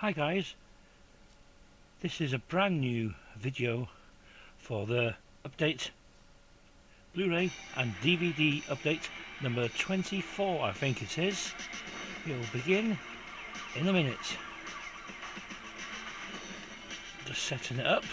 Hi guys, this is a brand new video for the update Blu-ray and DVD update number 24 I think it is. It will begin in a minute. Just setting it up.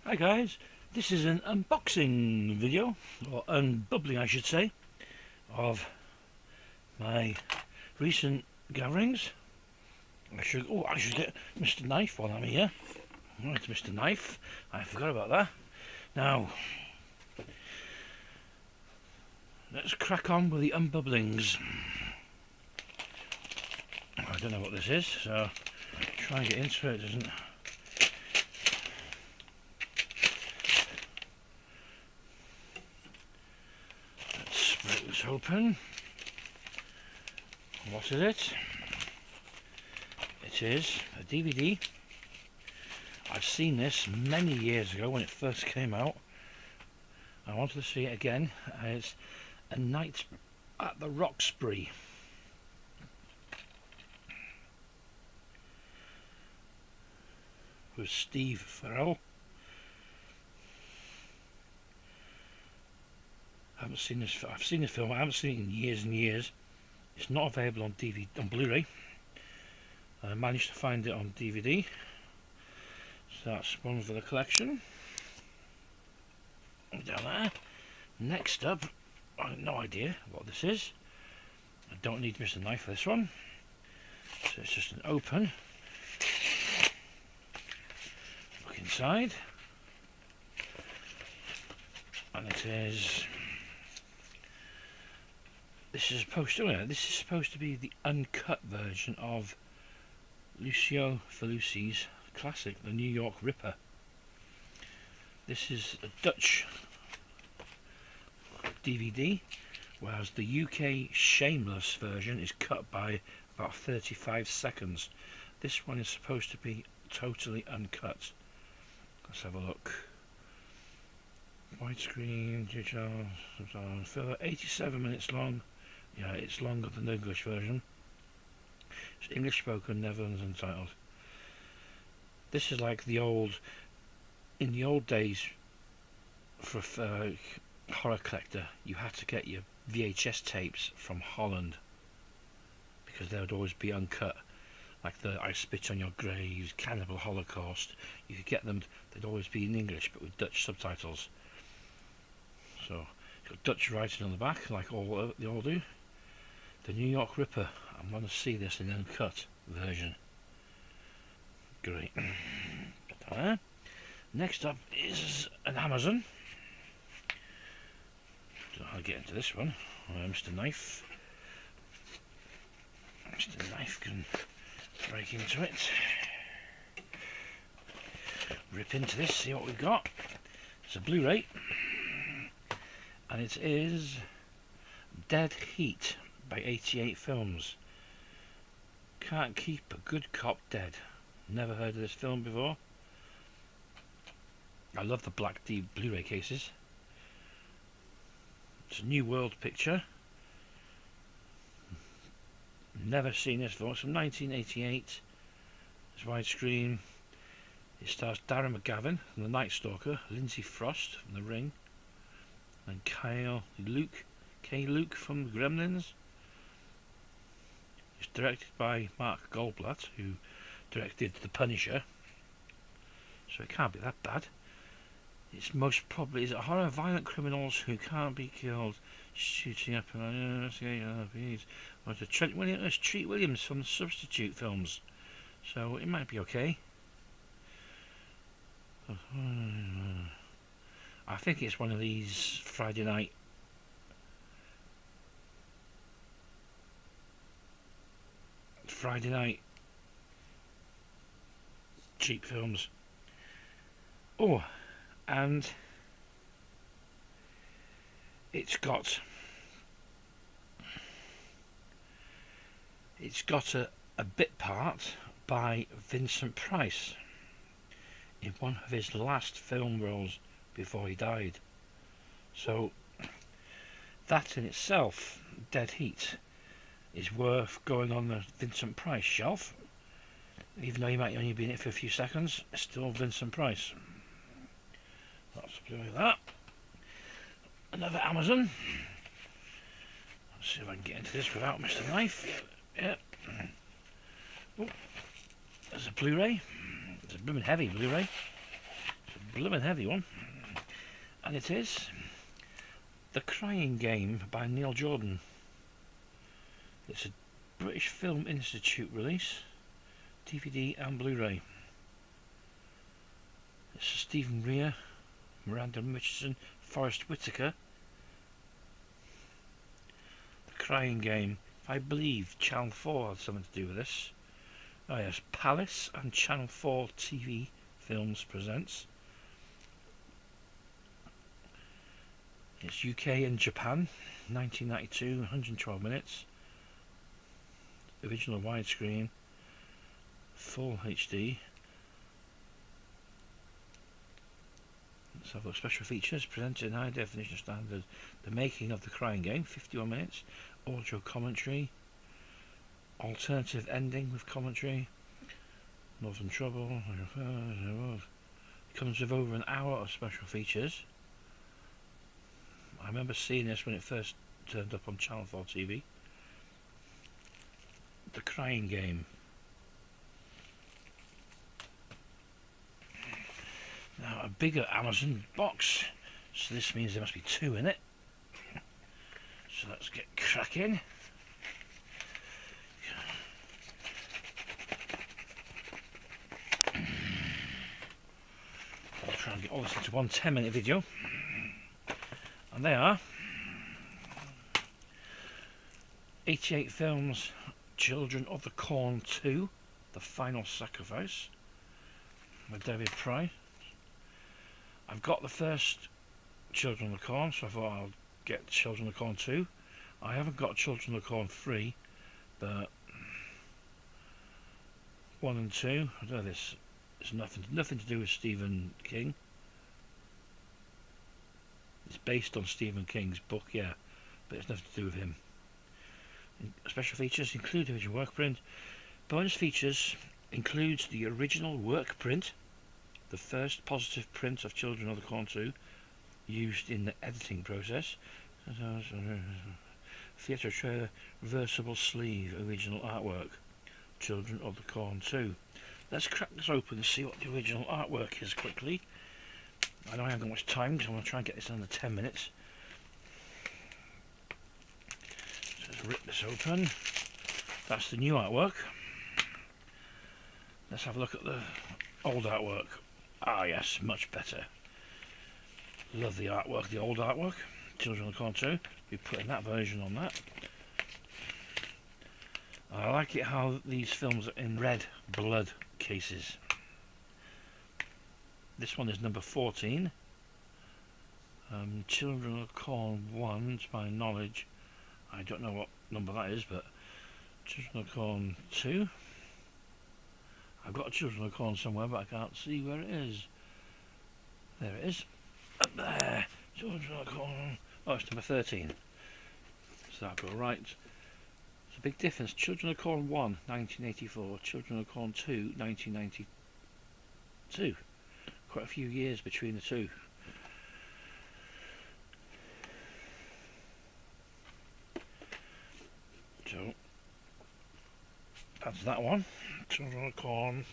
Hi guys, this is an unboxing video, or unbubbling I should say, of my recent gatherings. I should get Mr. Knife while I'm here. Right, Mr. Knife, I forgot about that. Now, let's crack on with the unbubblings. I don't know what this is, so try and get into it. Doesn't. Let's break this open. What is it? It is a DVD. I've seen this many years ago when it first came out. I wanted to see it again. It's A Night at the Roxbury. With Steve Farrell. I've seen this film. I haven't seen it in years and years. It's not available on DVD, on Blu-ray. I managed to find it on DVD. So that's one for the collection. Down there. Next up, I have no idea what this is. I don't need Mr. Knife for this one. So it's just an open. Look inside. And it is... This is supposed to be the uncut version of Lucio Fulci's classic, The New York Ripper. This is a Dutch DVD, whereas the UK Shameless version is cut by about 35 seconds. This one is supposed to be totally uncut. Let's have a look. Widescreen, digital, 87 minutes long. Yeah, it's longer than the English version. It's English spoken, Netherlands untitled. This is like the old, in the old days, for a horror collector, you had to get your VHS tapes from Holland because they would always be uncut. Like the I Spit on Your Graves, Cannibal Holocaust, you could get them, they'd always be in English but with Dutch subtitles. So, it's got Dutch writing on the back, like they all do. The New York Ripper. I'm going to see this in an uncut version. Great. Next up is an Amazon. So I'll get into this one. Mr. Knife. Mr. Knife can break into it. Rip into this, see what we've got. It's a Blu-ray. And it is Dead Heat by 88 Films. Can't Keep a Good Cop Dead. Never heard of this film before. I love the black D Blu-ray cases. It's a New World picture. Never seen this film. It's from 1988. It's widescreen. It stars Darren McGavin from The Night Stalker, Lindsay Frost from The Ring, and Kay Luke from The Gremlins. It's directed by Mark Goldblatt, who directed The Punisher, so it can't be that bad. It's most probably, is it horror? Violent criminals who can't be killed, shooting up Treat Williams from the Substitute films, so it might be okay. I think it's one of these Friday night Friday night cheap films. Oh, and it's got a bit part by Vincent Price in one of his last film roles before he died. So that in itself, Dead Heat, is worth going on the Vincent Price shelf. Even though he might only be in it for a few seconds, still Vincent Price. Let's do that. Another Amazon. Let's see if I can get into this without Mr. Knife. Yeah. Oh, there's a Blu-ray. It's a blooming heavy Blu-ray. It's a blooming heavy one. And it is The Crying Game by Neil Jordan. It's a British Film Institute release, DVD and Blu-ray. It's Stephen Rea, Miranda Richardson, Forrest Whitaker. The Crying Game. I believe Channel 4 had something to do with this. Oh yes, Palace and Channel 4 TV Films presents. It's UK and Japan, 1992, 112 minutes. Original widescreen, full HD. Let's have a look. Special features presented in high definition standard. The Making of the Crying Game, 51 minutes. Audio commentary. Alternative ending with commentary. Northern Trouble. It comes with over an hour of special features. I remember seeing this when it first turned up on Channel 4 TV. The Crying Game. Now a bigger Amazon box, so this means there must be two in it. So let's get cracking. I'll try and get all this into one 10-minute video. And they are 88 Films, Children of the Corn 2, The Final Sacrifice, by David Pry. I've got the first Children of the Corn, so I thought I'll get Children of the Corn 2. I haven't got Children of the Corn 3, but 1 and 2, I don't know, this it's nothing to do with Stephen King. It's based on Stephen King's book, yeah, but it's nothing to do with him. Special features include the original work print. Bonus features includes the original work print, the first positive print of Children of the Corn 2, used in the editing process. Theatre trailer, reversible sleeve, original artwork. Children of the Corn 2. Let's crack this open and see what the original artwork is quickly. I know I haven't got much time, so I'm going to try and get this under 10 minutes. So let's rip this open. That's the new artwork. Let's have a look at the old artwork. Ah yes, much better. Love the artwork, the old artwork. Children of the Corn 2. We're putting that version on that. I like it how these films are in red blood cases. This one is number 14. Children of the Corn 1, to my knowledge. I don't know what number that is, but Children of the Corn 2. I've got Children of the Corn somewhere, but I can't see where it is. There it is. Up there. Children of the Corn. Oh, it's number 13. So that'll go right. It's a big difference. Children of the Corn 1, 1984. Children of the Corn 2, 1992. Quite a few years between the two. So that's that one. Children of the Corn.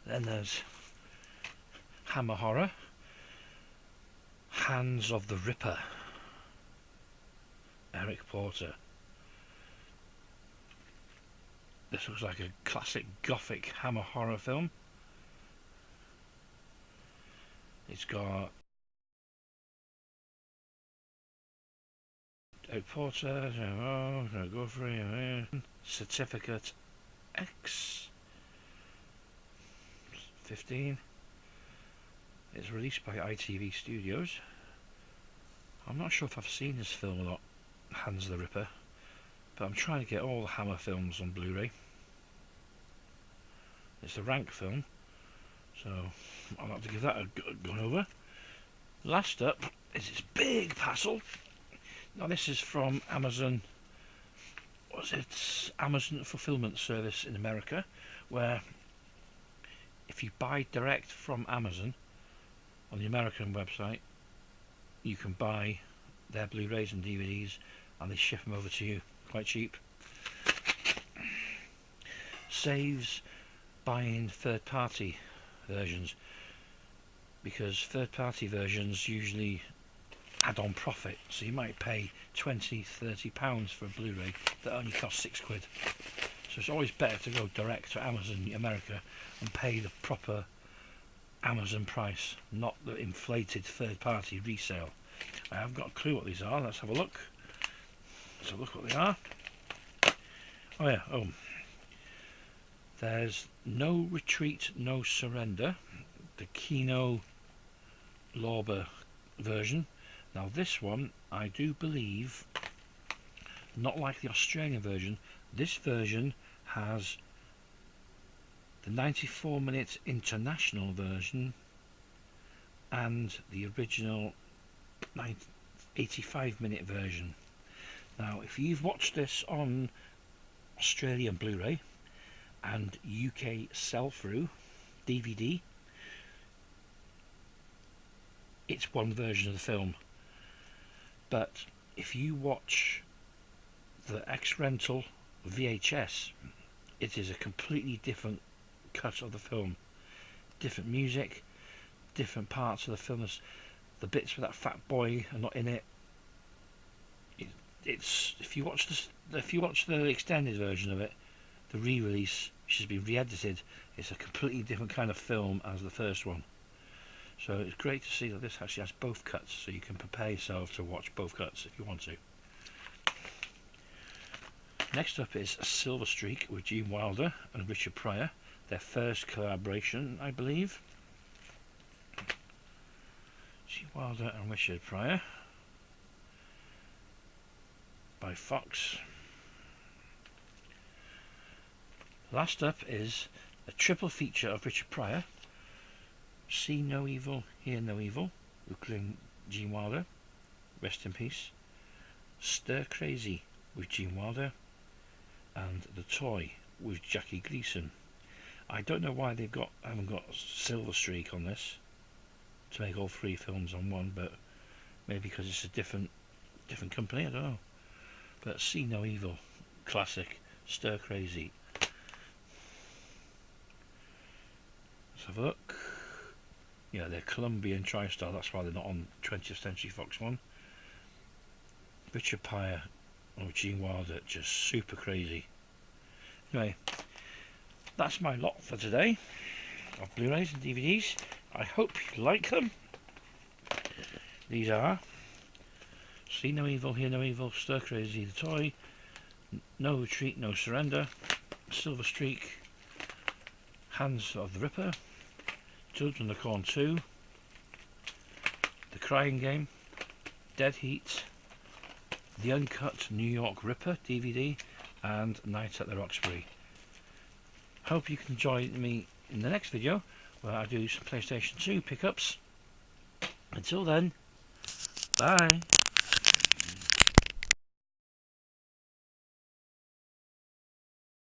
Then there's Hammer Horror. Hands of the Ripper. Eric Porter. This looks like a classic gothic Hammer horror film. It's got Egg Porter, go for it. Certificate X 15. It's released by ITV Studios. I'm not sure if I've seen this film or not, Hans the Ripper, but I'm trying to get all the Hammer films on Blu-ray. It's a rank film, so I'll have to give that a go over. Last up is this big parcel. Now this is from Amazon. Was it Amazon Fulfillment Service in America, where if you buy direct from Amazon on the American website, you can buy their Blu-rays and DVDs and they ship them over to you quite cheap. Saves buying third-party versions, because third-party versions usually add on profit, so you might pay £20–30 for a Blu-ray that only costs £6. So it's always better to go direct to Amazon America and pay the proper Amazon price, not the inflated third-party resale. I haven't got a clue what these are. Let's have a look. Let's have a look what they are. Oh yeah, there's No Retreat, No Surrender, the Kino Lorber version. Now this one, I do believe, not like the Australian version, this version has the 94-minute international version and the original 85-minute version. Now if you've watched this on Australian Blu-ray and UK sell-through DVD, it's one version of the film. But if you watch the X-Rental VHS, it is a completely different cut of the film. Different music, different parts of the film. The bits with that fat boy are not in it. It's if you watch the extended version of it, the re-release, which has been re-edited, it's a completely different kind of film as the first one. So it's great to see that this actually has both cuts, so you can prepare yourself to watch both cuts if you want to. Next up is Silver Streak with Gene Wilder and Richard Pryor, their first collaboration, I believe. Gene Wilder and Richard Pryor by Fox. Last up is a triple feature of Richard Pryor, See No Evil, Hear No Evil with Gene Wilder, rest in peace, Stir Crazy with Gene Wilder, and The Toy with Jackie Gleason. I don't know why haven't got Silver Streak on this to make all three films on one, but maybe because it's a different company, I don't know. But See No Evil, classic, Stir Crazy. Let's have a look. Yeah, they're Colombian TriStar, that's why they're not on 20th Century Fox one. Richard Pryor or Gene Wilder, just super crazy. Anyway, that's my lot for today of Blu-rays and DVDs. I hope you like them. These are See No Evil, Hear No Evil, Stir Crazy, The Toy, No Retreat, No Surrender, Silver Streak, Hans of the Ripper, Children of the Corn 2, The Crying Game, Dead Heat, The Uncut New York Ripper DVD, and Night at the Roxbury. Hope you can join me in the next video where I do some PlayStation 2 pickups. Until then, bye.